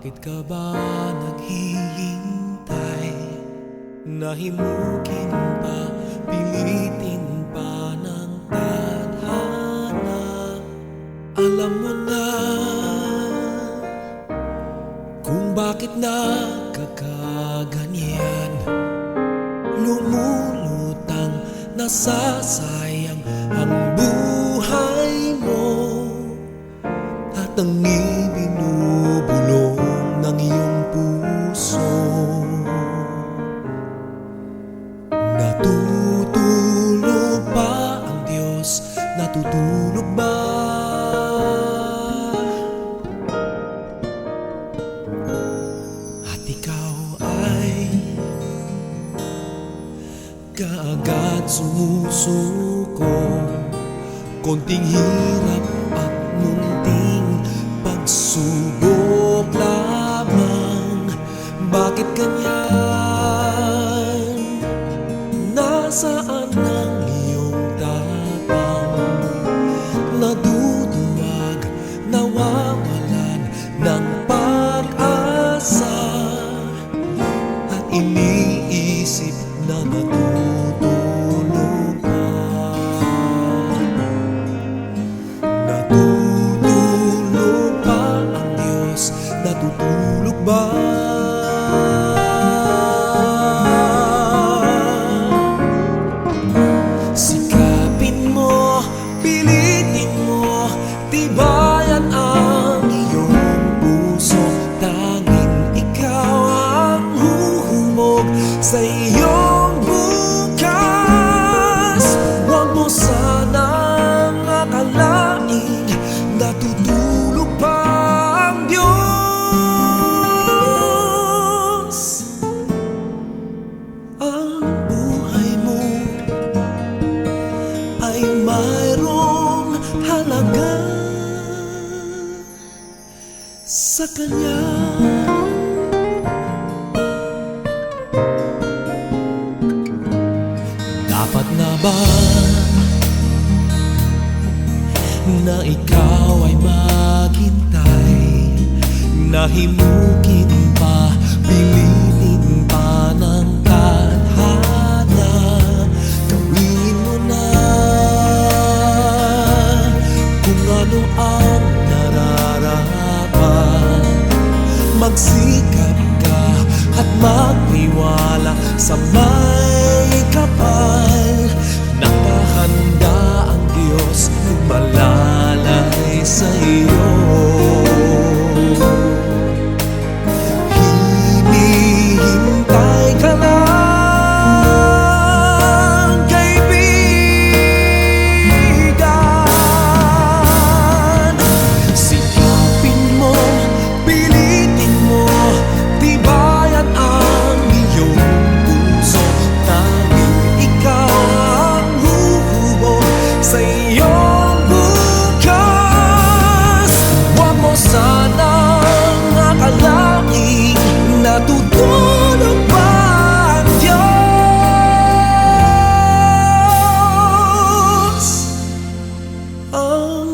Bakit ka ba naghihintay? Nahimukin pa, pilitin pa ng tadhana. Alam mo na kung bakit nagkakaganyan. Lumulutang nasasayang ang buhay mo, at ang ibinubulong ng iyong puso. Natutulog ba ang Diyos? Natutulog ba? At ikaw ay kaagad sumusuko, konting hirap at munting pagsubok lamang. Bakit ganyan? Nasaan ang iyong tapang? Naduduwag, nawawalan ng pag-asa, at iniisip na natutulog ka. Natutulog ba ang Diyos? Natutulog ba? Sikapin mo, pilitin mo, tibayan ang iyong puso. Tanging ikaw ang huhumog sa iyong bukas. Huwag mo sanang akalaing natutulog pa ang Diyos. Ang buhay mo ay mayroong halaga sa Kanya. Dapat na ba na ikaw ay maghintay? Nahimukin pa, pilitin pa ng tadhana. Gawin mo na kung ano ang nararapat. Magsikap ka at magtiwala sa may kapal. Nakahanda ang Diyos kung malalay sa iyo. Hinihintay ka lang, kaibigan. Sikapin mo, pilitin mo, tibayan ang iyong puso. Tanging ikaw ang huhubog sa iyong bukas. Huwag mo sanang akalaing natutulog pa ang Diyos. Ang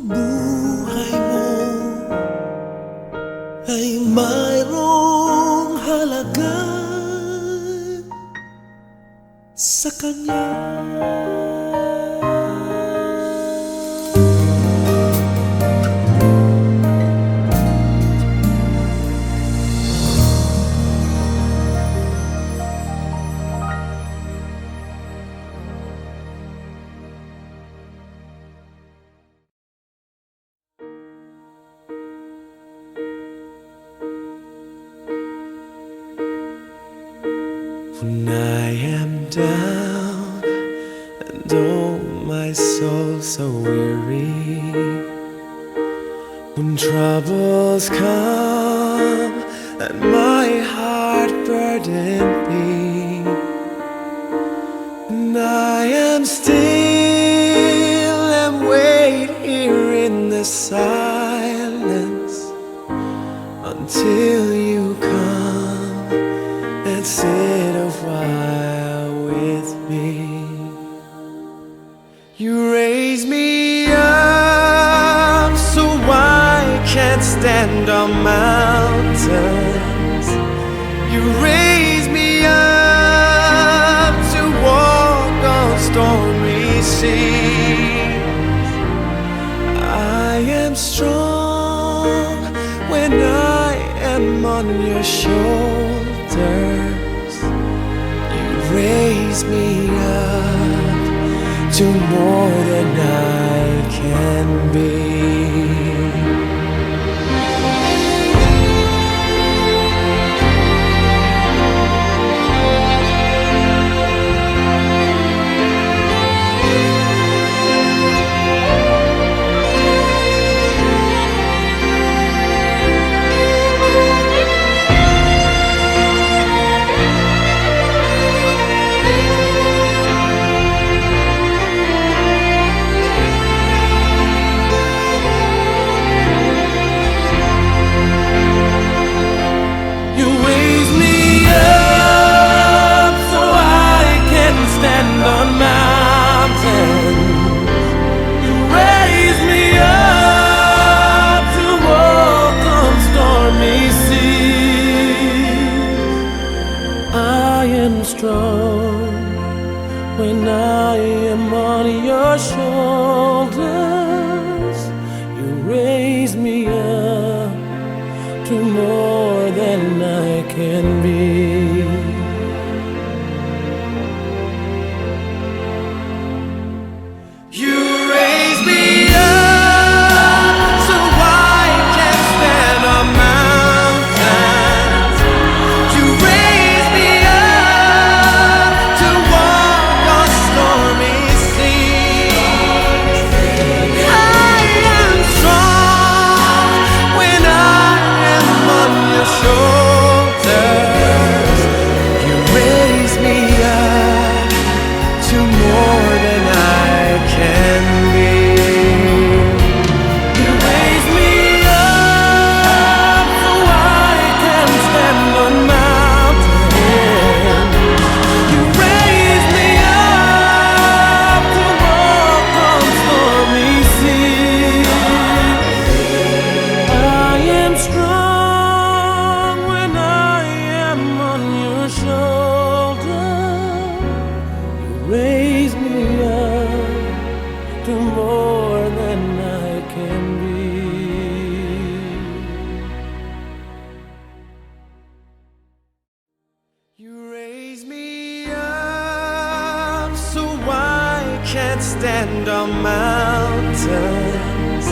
buhay mo ay mayroong halaga sa Kanya. When I am down and oh my soul so weary, when troubles come and my heart burden be, and I am still and wait here in the silence until you come and sit a while with me. You raise me up so I can't stand on mountains. raise me up to walk on stormy seas. I am strong when I am on your shoulders. You raise me up to more than I can be. Strong when I am on your shoulders. You raise me up to more than I can be. You raise me up so I can stand on mountains. You raise me raise me up to more than I can be. You raise me up so I can't stand on mountains.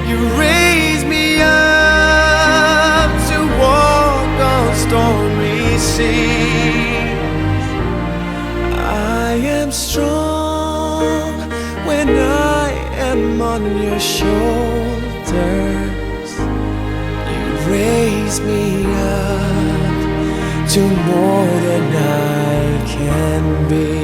You raise me up to walk on stormy seas. I am strong when I am on your shoulders. You raise me up to more than I can be.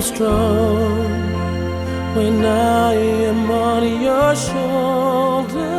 Strong when I am on your shoulders.